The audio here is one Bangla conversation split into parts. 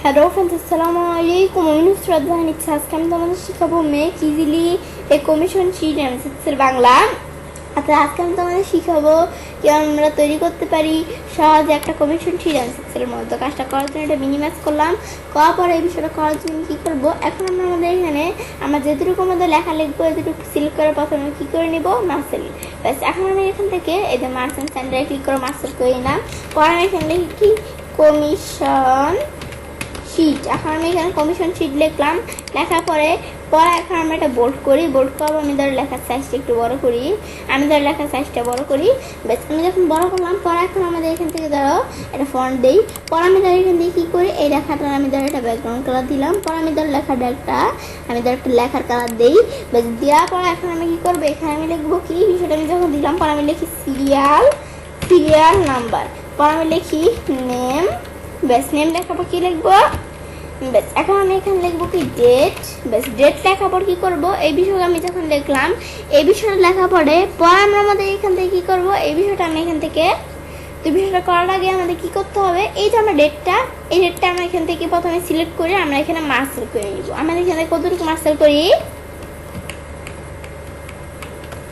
হ্যালো ফ্রেন্ডস, আসসালামু আলাইকুম। আমি নুসরাত জাহান ইচ্ছা। আজকে আমি তোমাদের শিখাবো make easily a commission sheet MS Excel Bangla. আচ্ছা, আজকে আমি তোমাদের শিখাবো কিভাবে আমরা তৈরি করতে পারি সহজে একটা কমিশন শিট এমএসএক্সেলের মধ্যে। কাজটা করার জন্য এটা মিনিমাইজ করলাম, করার পরে এই বিষয়টা করার জন্য কী করবো, এখন আমরা আমাদের এখানে আমরা যেটুকু আমাদের লেখা লিখবো এতটুকু সিলেক্ট করে প্রথমে কী করে নিব, মার্সেল। ব্যাস, এখন আমি এখান থেকে এই যে মার্সেল সেন্টারে ক্লিক করে মার্সেল করে নিলাম। পরে আমি এখানে লিখি কি কমিশন শিট। এখন আমি এখানে কমিশন শিট লিখলাম, লেখার পরে এখন আমরা এটা বোল্ড করি। বোল্ড করবো, আমি ধরো লেখার সাইজটা একটু বড় করি, লেখার সাইজটা বড় করি। বেশ, আমি যখন বড় করলাম পরে এখন আমাদের এখান থেকে ধরো এটা ফন্ট দিই। পরে আমি ধরো এখান থেকে কী করি, এই লেখাটা আমি ধরো একটা ব্যাকগ্রাউন্ড কালার দিলাম। পরে আমি ধরো লেখাটা একটা লেখার কালার দিই। বেশ, দেওয়ার পরে এখন আমি কী করবো, এখানে আমি লিখবো কি বিষয়টা আমি যখন দিলাম, পরে আমি লিখি সিরিয়াল নাম্বার। পরে আমি লিখি নেম। বেশ, নেম লেখার পর কী লিখবো, বেশ এখন আমি এখানে লিখবো কি ডেট। বেশ, ডেট লেখার পর কী করবো, এই বিষয়টা আমি যখন লিখলাম, এই বিষয়টা লেখার পরে আমরা আমাদের এখান থেকে কী করবো, এই বিষয়টা আমি এখান থেকে বিষয়টা করার আগে আমাদের কী করতে হবে, এই যে আমরা ডেটটা আমরা এখান থেকে প্রথমে সিলেক্ট করে আমরা এখানে মার্সেল করে নিব। আমাদের এখানে কতটুকু মার্সেল করি,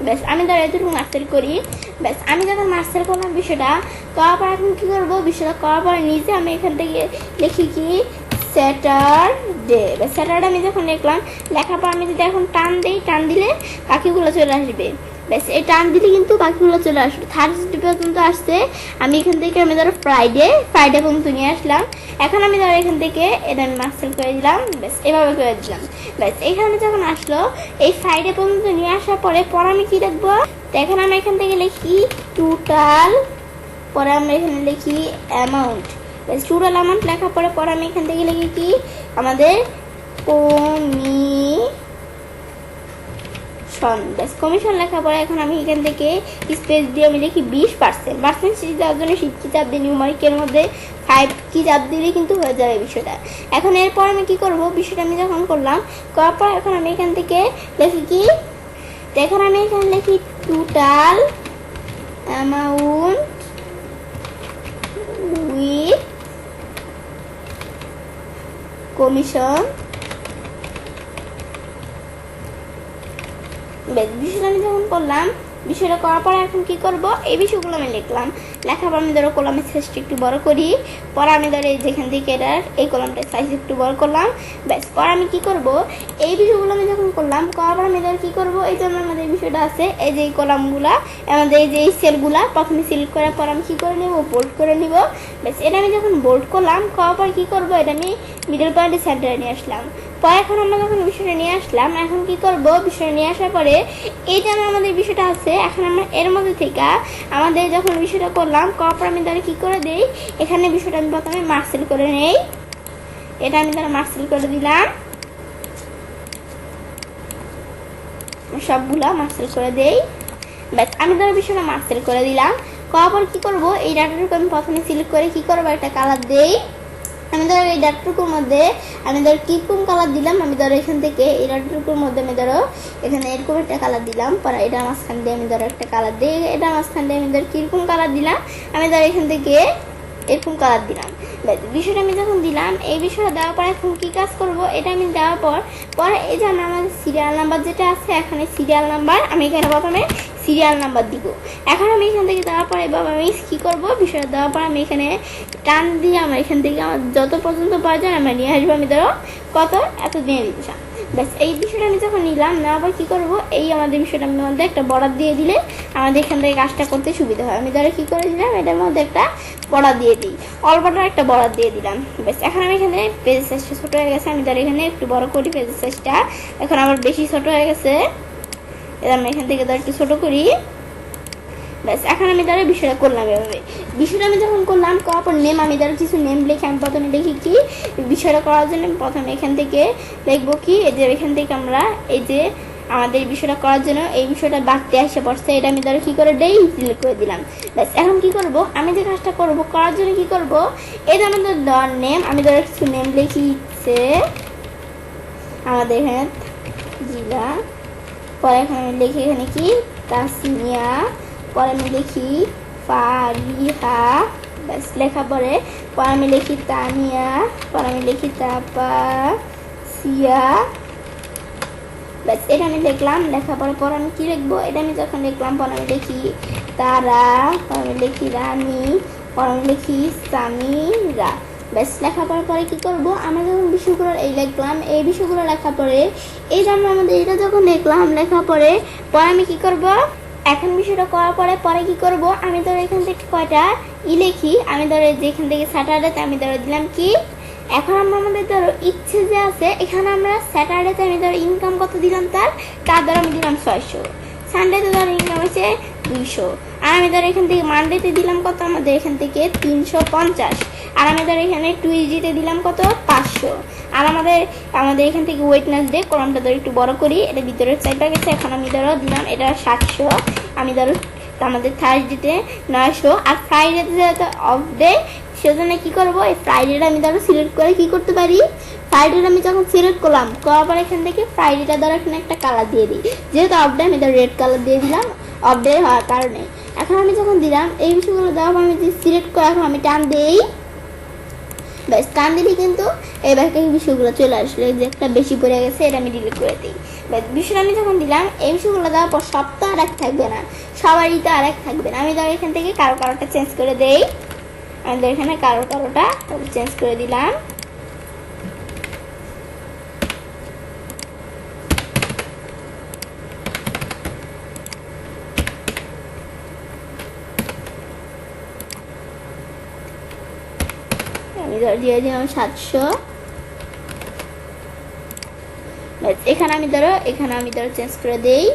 বেশ আমি ধরো এতটুকু মার্সেল করি। বেশ, আমি যখন মার্সেল করলাম বিষয়টা করার পর এখন কী করবো, বিষয়টা করার পরে নিজে আমি এখান থেকে লিখি কি স্যাটারডে। স্যাটারডে আমি যখন লিখলাম, লেখার পর আমি যদি এখন টান দিলে পাখিগুলো চলে আসবে। বেশ, এই টান দিলে কিন্তু পাখিগুলো চলে আসবে। থার্সডে পর্যন্ত আসছে, আমি এখান থেকে আমি ধরো ফ্রাইডে পর্যন্ত নিয়ে আসলাম। এখন আমি ধরো এখান থেকে এটা আমি মার্সেল করে দিলাম। বেশ, এভাবে করে দিলাম। বেশ, এখানে যখন আসলো এই ফ্রাইডে পর্যন্ত নিয়ে আসার পরে আমি কি লিখবো, তো এখন আমি এখান থেকে লিখি টোটাল। পরে আমরা এখানে লিখি অ্যামাউন্ট। বেশ, টোটাল অ্যামাউন্ট লেখার পরে আমি এখান থেকে লিখি কি আমাদের কমিশন। বেশ, কমিশন লেখার পরে এখন আমি এখান থেকে স্পেস দিয়ে আমি লিখি 20%। পার্সেন্ট শিট দেওয়ার জন্য শিট কি চাপ দিয়ে নিউমারিকের মধ্যে 5 কি চাপ দিলে কিন্তু হয়ে যাবে বিষয়টা। এখন এরপর আমি কি করব, বিষয়টা আমি যখন করলাম করার পর এখন আমি এখান থেকে লিখি কি, এখন আমি এখানে লিখি টোটাল অ্যামাউন্ট উইথ কমিশন। বেশ, বিষয়টা আমি যখন করলাম, বিষয়টা করার পরে এখন কি করব, এই বিষয়গুলো আমি লিখলাম। লেখার পর আমি ধরো কলামের সাইজটা একটু বড় করি। পরে আমি ধরো যেখান থেকে এই কলামটার সাইজ একটু বড় করলাম। ব্যাস, পরে আমি কি করব, এই বিষয়গুলো আমি যখন করলাম করার পর আমি ধরো কী করবো, এই জন্য আমাদের বিষয়টা আছে, এই যে এই কলামগুলা আমাদের এই যে এই সেলগুলা প্রথমে সিলেক্ট করার পর আমি কী করে নেব, বোল্ড করে নিব। ব্যাস, এটা আমি যখন বোল্ড করলাম করার পর কী করবো, এটা আমি মিডল পয়েন্টের সেন্টারে নিয়ে আসলাম। পরে এখন আমরা যখন বিষয়টা নিয়ে আসলাম, এখন কি করব, বিষয়টা নিয়ে আসার পরে এই যে আমাদের বিষয়টা আছে, এখন আমরা এর মধ্যে থেকে আমাদের যখন বিষয়টা করলাম করার পর আমি তাহলে কী করে দিই, এখানে বিষয়টা আমি প্রথমে মার্সেল করে নেই। এটা আমি তাহলে মার্সেল করে দিলাম, সবগুলা মার্সেল করে দেই। ব্যাস, আমি ধরো বিষয়টা মার্সেল করে দিলাম। করার পর কী করবো, এই ডাটাটুকু আমি প্রথমে সিলেক্ট করে কী করবো, একটা কালার দেই। আমি ধরো এই ডাটাটুকুর মধ্যে আমি ধরো কীরকম কালার দিলাম, আমি ধরো এখান থেকে এই ডাটাটুকুর মধ্যে আমি ধরো এখানে এরকম একটা কালার দিলাম। পরে এটা মাঝখান দিয়ে আমি ধরো একটা কালার দিই, এটা মাঝখান দিয়ে আমি ধরো কীরকম কালার দিলাম, আমি ধরো এখান থেকে এরকম কালার দিলাম। বিষয়টা আমি যখন দিলাম, এই বিষয়টা দেওয়ার পর এখন কী কাজ করব, এটা আমি দেওয়ার পরে এই যে আমাদের সিরিয়াল নাম্বার যেটা আছে, এখানে সিরিয়াল নাম্বার আমি এখানে প্রথমে সিরিয়াল নাম্বার দিব। এখন আমি এখান থেকে দেওয়ার পরে এবার আমি কী করবো, বিষয়টা দেওয়ার পর আমি এখানে টান দিয়ে আমার এখান থেকে আমার যত পর্যন্ত প্রয়োজন আমরা নিয়ে আসবো। আমি ধরো এত দিয়ে দিচ্ছিলাম। ব্যাস, এই বিষয়টা আমি যখন নিলাম, নেওয়ার পর কী করবো, এই আমাদের বিষয়টা আমি মধ্যে একটা বর্ডার দিয়ে দিলে আমাদের এখান থেকে কাজটা করতে সুবিধা হয়। আমি ধরো কী করে দিলাম, এটার মধ্যে একটা বর্ডার দিয়ে দিই, অল্পটার একটা বর্ডার দিয়ে দিলাম। ব্যাস, এখন আমি এখানে পেজ সাইজটা ছোটো হয়ে গেছে, আমি ধরো এখানে একটু বড় করি পেজ সাইজটা, এখন আবার বেশি ছোটো হয়ে গেছে, এটা আমি এখান থেকে ধরো একটু ছোটো করি। ব্যাস, এখন আমি ধরো বিষয়টা করলাম এভাবে। বিষয়টা আমি যখন করলাম করার পর নেম, আমি ধরো কিছু নেম লিখে আমি প্রথমে লিখি কি, বিষয়টা করার জন্য আমি প্রথমে এখান থেকে লিখবো কি, এই যে এখান থেকে আমরা এই যে আমাদের বিষয়টা করার জন্য এই বিষয়টা বাড়তে আসে পড়ছে, এটা আমি ধরো কী করে দেই, সিলেক্ট করে দিলাম। ব্যাস, এখন কী করবো, আমি যে কাজটা করবো করার জন্য কী করবো, এই যে আমাদের দেওয়ার নেম, আমি ধরো কিছু নেম লিখি ইচ্ছে আমাদের এখানে জিলা। পরে এখানে আমি লিখি এখানে কি তাসমিয়া। পরে আমি লিখি ফারিহা ব্যাস লেখা পরে আমি লিখি তানিয়া, পরে আমি লিখি তাপা সিয়া, ব্যাস এটা আমি লিখলাম। লেখা পরে আমি কি লিখবো, এটা আমি যখন লিখলাম পরে আমি লিখি তারা, পরে আমি লিখি রানী, পরে আমি লিখি সামিরা। ব্যাস লেখা পরে কি করব, আমরা যখন বিষয়গুলো এই লিখলাম, এই বিষয়গুলো লেখা পরে এই যে আমরা আমাদের এটা যখন লিখলাম, লেখা পরে আমি কি করব, এখন বিষয়টা করার পরে কি করব, আমি ধরো এখান থেকে কয়টা লিখি, আমি ধরো যেখান থেকে স্যাটারডেতে আমি ধরো দিলাম কি, এখন আমরা আমাদের ধরো ইচ্ছে যে আছে, এখানে আমরা স্যাটারডেতে আমি ধরো ইনকাম কত দিলাম, তার ধরো আমি দিলাম 600, সানডেতে ধরো ইনকাম হচ্ছে 200, আর আমি ধরো এখান থেকে মানডেতে দিলাম কত, আমাদের এখান থেকে 350, আর আমি ধরো এখানে টুইসডেতে দিলাম কত 500, আর আমাদের এখান থেকে ওয়েডনেসডে কলমটা ধরো একটু বড় করি, এটা ভিতরের সাইডটা গেছে, এখন আমি ধরো দিলাম এটা 700, আমি ধরো আমাদের থার্সডেতে 900, আর ফ্রাইডেতে যেহেতু অফ ডে সেজন্য কি করবো, এই ফ্রাইডেটা আমি ধরো সিলেক্ট করে কি করতে পারি, ফ্রাইডেটা আমি যখন সিলেক্ট করলাম করার পর এখান থেকে ফ্রাইডেটা ধরো এখানে একটা কালার দিয়ে দিই, যেহেতু অফ ডে আমি ধরো রেড কালার দিয়ে দিলাম অফ ডে হওয়ার কারণে। এখন আমি যখন দিলাম এই বিষয়গুলো দেওয়ার পর আমি যে সিলেক্ট করে এখন আমি টান দিই, ব্যাস টান দিলে কিন্তু এবার এই বিষয়গুলো চলে আসলে, যে একটা বেশি পড়ে গেছে এটা আমি ডিলিট করে দিই। ব্যাস বিষয়টা আমি যখন দিলাম এই বিষয়গুলো দেওয়ার পর সব তো আর এক থাকবে না, সবারই তো আর এক থাকবে না, আমি ধরো এখান থেকে কারোটা চেঞ্জ করে দেই, আমাদের এখানে কারোটা চেঞ্জ করে দিলাম। আমি ধরো দিয়ে দিলাম 700, এখানে আমি ধরো চেঞ্জ করে দেই,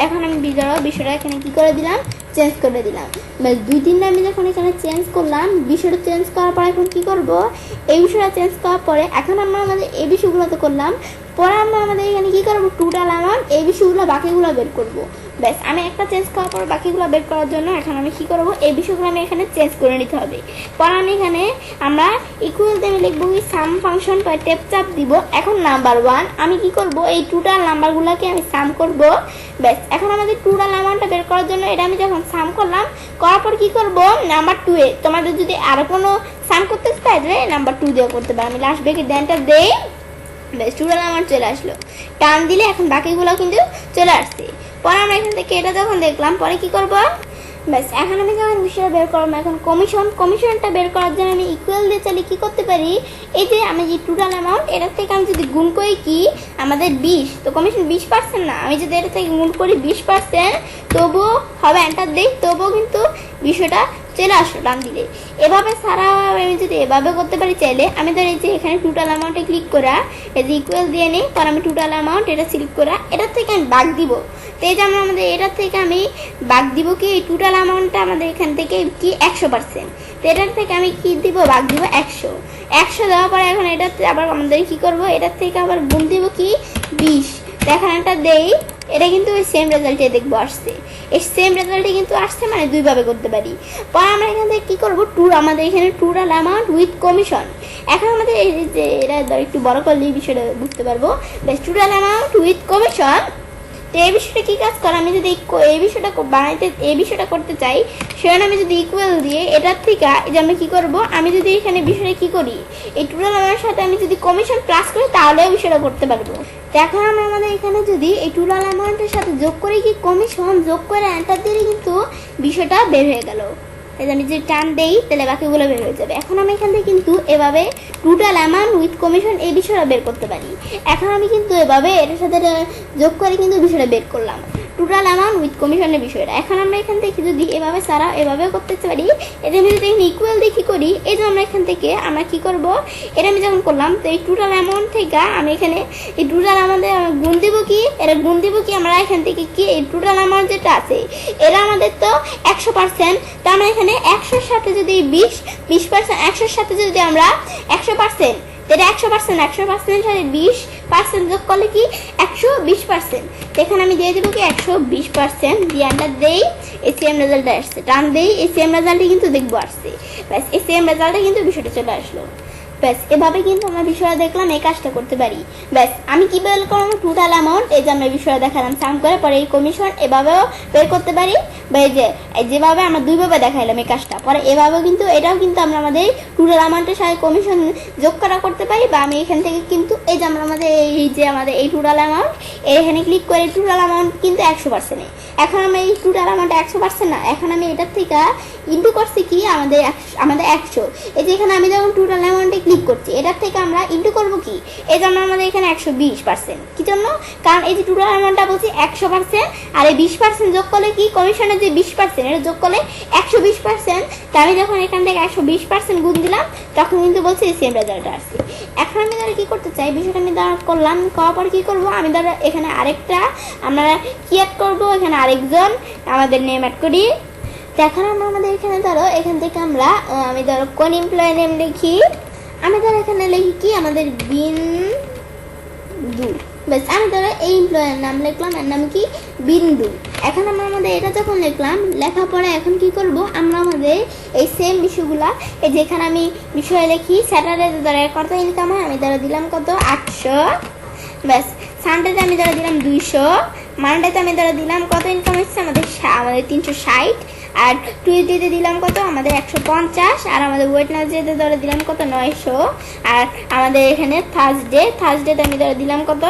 এখন আমি বিষয়টা এখানে কি করে দিলাম, চেঞ্জ করে দিলাম। ব্যাস 2-3 আমি যখন এখানে চেঞ্জ করলাম, বিষয়টা চেঞ্জ করার পর এখন কি করব, এই বিষয়টা চেঞ্জ করার পরে এখন আমরা আমাদের এই বিষয়গুলো তো করলাম, পরে আমরা আমাদের এখানে কি করবো, টোটাল অ্যামাউন্ট এই বিষয়গুলো বাকিগুলো বের করব। ব্যাস আমি একটা চেঞ্জ করার পর বাকিগুলো বের করার জন্য এখন আমি কি করব, এই বিষয়গুলো আমি এখানে চেঞ্জ করে নিতে হবে। পরে আমি এখানে আমরা ইকুয়াল দিয়ে লিখবো কি সাম ফাংশন পরে টেপ চাপ দিব। এখন নাম্বার 1 আমি কি করব, এই টোটাল নাম্বারগুলোকে আমি সাম করব। ব্যাস এখন আমাদের টোটাল অ্যামাউন্টটা বের করার জন্য এটা আমি যখন সাম করলাম, করার পর কি করব, নাম্বার 2 এ তোমাদের যদি আরো কোনো সাম করতে চাই তাহলে নাম্বার 2 দিয়ে করতে পারো। আমি লাস্ট ব্রেকেট ডেন্টার দেই, ব্যাস টোটাল অ্যামাউন্ট চলে আসলো, টান দিলে এখন বাকিগুলো কিন্তু চলে আসছে। পরে আমরা এখান থেকে এটা যখন দেখলাম পরে কি করব, ব্যাস এখন আমি যখন বিষয়টা বের করবো, এখন কমিশনটা বের করার জন্য আমি ইকুয়াল দিয়ে চাইলে কি করতে পারি, এই যে আমি যে টোটাল অ্যামাউন্ট এটার থেকে আমি যদি গুণ করি কি আমাদের 20, তো কমিশন 20% না, আমি যদি এটা থেকে গুণ করি 20% তবুও হবে, এন্টার দেই তবুও কিন্তু বিষয়টা চলে আসলো টান দিলে। এভাবে সারা আমি যদি এভাবে করতে পারি চাইলে, আমি ধর এই যে এখানে টোটাল অ্যামাউন্টে ক্লিক করা, এই যে ইকুয়াল দিয়ে নিই, পর আমি টোটাল অ্যামাউন্ট এটা সিলেক্ট করা, এটার থেকে আমি ভাগ দিব। তো এই যে আমাদের এটার থেকে আমি ভাগ দিব কি, এই টোটাল অ্যামাউন্টটা আমাদের এখান থেকে কি 100%, তো এটার থেকে আমি কি দিব, ভাগ দিব 100 দেওয়ার পরে এখন এটাতে আবার আমাদের কি করব, এটার থেকে আবার গুণ দিব কি 20, তো এখন একটা দেই, এটা কিন্তু ওই সেম রেজাল্টে দেখবো আসছে, এই সেম রেজাল্টে কিন্তু আসছে, মানে দুইভাবে করতে পারি। পরে আমরা এখান থেকে কি করবো, আমাদের এখানে টোটাল অ্যামাউন্ট উইথ কমিশন, এখন আমাদের এই যে এটা একটু বড় করলে এই বিষয়টা বুঝতে পারবো। বেশ টোটাল অ্যামাউন্ট উইথ কমিশন, তো এই বিষয়টা কি কাজ করে, আমি যদি এই বিষয়টা বানাইতে এই বিষয়টা করতে চাই, সেখানে আমি যদি ইকুয়াল দিয়ে এটার থেকে যে আমি কি করব, আমি যদি এখানে বিষয়টা কি করি, এই টোটাল অ্যামাউন্টের সাথে আমি যদি কমিশন প্লাস করি তাহলে বিষয়টা করতে পারবো। তো এখন আমরা আমাদের এখানে যদি এই টোটাল অ্যামাউন্টের সাথে যোগ করি কি কমিশন, যোগ করে এন্টার দিলে কিন্তু বিষয়টা বের হয়ে গেল। আমি যদি টান দেই তাহলে বাকিগুলো বের হয়ে যাবে। এখন আমি এখান থেকে কিন্তু এভাবে টোটাল অ্যামাউন্ট উইথ কমিশন এই বিষয়টা বের করতে পারি। এখন আমি কিন্তু এভাবে এটার সাথে যোগ করে কিন্তু বিষয়টা বের করলাম, টোটাল অ্যামাউন্ট উইথ কমিশনের বিষয়টা। এখন আমরা এখান থেকে যদি এভাবে সারা এভাবেও করতে পারি, এটা আমি যদি এখানে ইকুয়াল দিয়ে কী করি, এই যে আমরা এখান থেকে আমরা কী করবো, এটা আমি যখন করলাম তো এই টোটাল অ্যামাউন্ট থেকে আমি এখানে এই টোটাল অ্যামাউন্টে গুণ দিব কি, এটা গুণ দিব কি আমরা এখান থেকে কি এই টোটাল অ্যামাউন্ট যেটা আছে এটা আমাদের তো 100%, তো আমরা এখানে 100-র সাথে যদি 20%, 100-র সাথে যদি আমরা 100%, এটা 100%, সাথে 20% যোগ করলে কি 120%, এখানে আমি দিয়ে দেবো কি 120%, দিয়ে এন্টার দেই, এই সেম রেজাল্ট আসছে, টান দেই, এই সেম রেজাল্টই কিন্তু দেখবো আসছে, ব্যাস এই সেম রেজাল্টে কিন্তু বিষয়টা চলে আসলো। ব্যাস এভাবে কিন্তু আমরা বিষয়টা দেখলাম, এই কাজটা করতে পারি। ব্যাস আমি কি বের করলাম, টোটাল অ্যামাউন্ট, এই যে আমরা বিষয়টা দেখালাম সাম করে, পরে এই কমিশন এভাবেও বের করতে পারি, বা এই যে যেভাবে আমরা দুইভাবে দেখাইলাম এই কাজটা, পরে এভাবেও কিন্তু এটাও কিন্তু আমরা আমাদের টোটাল অ্যামাউন্টের সাথে কমিশন যোগ করা করতে পারি। বা আমি এখান থেকে কিন্তু এই যে আমরা আমাদের এই যে আমাদের এই টোটাল অ্যামাউন্ট, এখানে ক্লিক করে টোটাল অ্যামাউন্ট কিন্তু 100%। এখন আমি এই টোটাল অ্যামাউন্ট 100% না, এখন আমি এটার থেকে ইন্টু করছি কি আমাদের 100। এই যে এখানে আমি যখন টোটাল অ্যামাউন্টে ক্লিক করছি, এটার থেকে আমরা ইন্টু করবো কি, এই জন্য আমাদের এখানে 120%। কি জন্য, কারণ এই যে টোটাল অ্যামাউন্টটা বলছি 100%, আর এই 20% যোগ করলে কি, কমিশনের যে 20% এটা যোগ করলে 120%। তা আমি যখন এখান থেকে 120% গুণ দিলাম, তখন কিন্তু বলছি সেম রেজাল্ট আসছে। এখন আমি ধরো কি করতে চাই, বিষয়টা আমি ধরো করলাম, করার পর কি করবো, আমি ধরো এখানে আরেকটা আমরা কি অ্যাড করবো, এখানে আরেকজন আমাদের নেম অ্যাড করি। তো এখন আমরা আমাদের এখানে ধরো এখান থেকে আমরা আমি ধরো কোন এমপ্লয়ি নেম লিখি, আমি ধরো এখানে লিখি কি আমাদের বিন্দু। বেশ আমি ধরো এই এমপ্লয়ের নাম লিখলাম, এর নাম কি বিন্দু। এখন আমরা আমাদের এটা যখন লিখলাম, লেখার পরে এখন কি করব, আমরা আমাদের এই সেম বিষয়গুলা, এই যেখানে আমি বিষয় লিখি স্যাটারডে ধরো কত ইনকাম হয়, আমি ধরো দিলাম কত 800। ব্যাস সানডেতে আমি ধরো দিলাম 200, মানডেতে আমি ধরো দিলাম কত ইনকাম হচ্ছে আমাদের 360, আর টুইসডেতে দিলাম কত আমাদের 150, আর আমাদের ওয়েডনেসডেতে ধরে দিলাম কত 900, আর আমাদের এখানে থার্সডেতে আমি ধরে দিলাম কত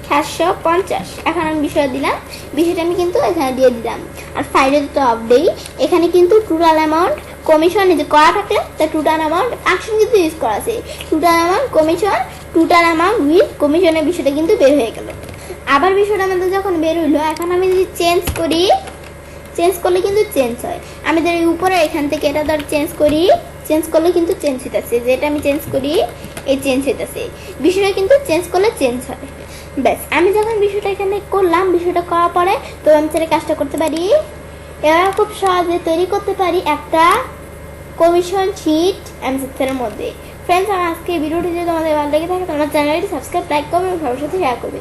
750। এখন আমি বিষয় দিলাম, বিষয়টা আমি কিন্তু এখানে দিয়ে দিলাম। আর ফ্রাইডেতে তো আপডেট, এখানে কিন্তু টোটাল অ্যামাউন্ট কমিশন যে করা থাকলে তার টোটাল অ্যামাউন্ট অ্যাকশন কিন্তু ইউজ করা আছে, total amount commission, total amount with কমিশনের বিষয়টা কিন্তু বের হয়ে গেল। আবার বিষয়টা আমাদের যখন বের হইলো, এখন আমি যদি চেঞ্জ করি, চেঞ্জ করলে কিন্তু চেঞ্জ হয়। আমি ধর উপরে এখান থেকে এটা ধর চেঞ্জ করি, চেঞ্জ করলে কিন্তু চেঞ্জ হইতেছে, যেটা আমি চেঞ্জ করি এই চেঞ্জ হইতেছে, বিষয়টা কিন্তু চেঞ্জ করলে চেঞ্জ হয়। ব্যাস আমি যখন বিষয়টা এখানে করলাম, বিষয়টা করার পরে তো আমি সেটা কাজটা করতে পারি, এরা খুব সহজে তৈরি করতে পারি একটা কমিশন শিট এমসেক্সের মধ্যে। ফ্রেন্ডস, আমার আজকে ভিডিওটি যদি তোমাদের ভালো লেগে থাকে, তোমার চ্যানেলটি সাবস্ক্রাইব, লাইক করবে এবং সবার সাথে শেয়ার করবে।